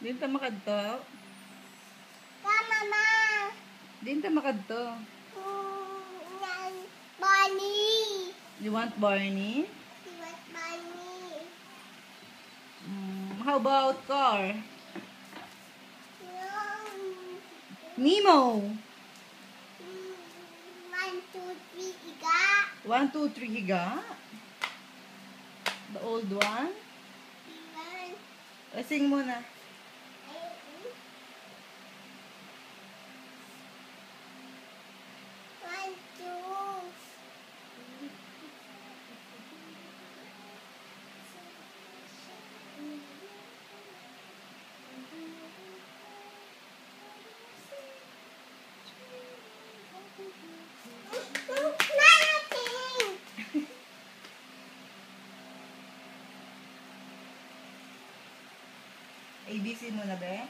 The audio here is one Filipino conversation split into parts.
Dinta makadto. Mama. Dinta makadto. Bunny. You want Barney? You want bunny? How about car? No. Nemo. 1, 2, 3, iga. 1, 2, 3, higa. The old one. Sing muna. ABC muna, be.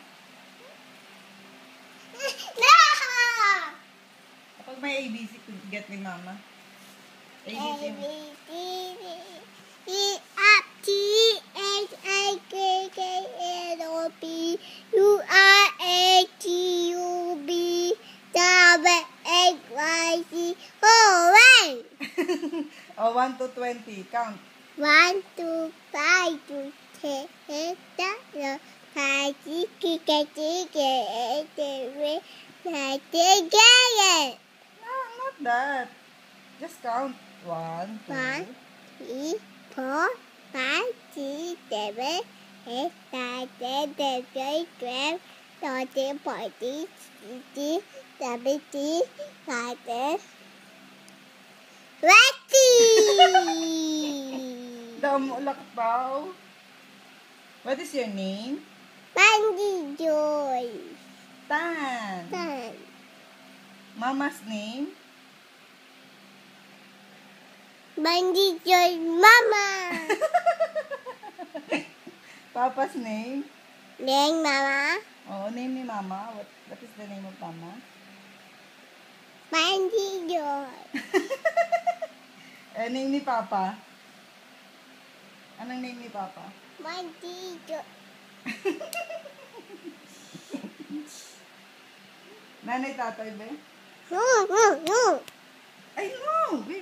Kapag may ABC, get ni mama. ABC mo. Oh, 1 to 20. Count. 1, 2, 5, 2, 3, 4, 5, 6, 7, 8, 9, 10, 11. No, not that. Just count. 1, 2. 1, 3, 4, 5, 6, 7, 8, 9, 10, 11, 12, 13, 14, 15, 17, 18, 20. Damulak daw. What is your name? Bunny Joy. Tan. Tan. Mama's name? Bunny Joy Mama. Papa's name? Neng Mama. Oh, name ni mama. What is the name of mama? Bunny Joy. Name ni papa? Anong name ni papa? Bunny Joy. Nanay, tatay ba? No. Ay, no! Baby.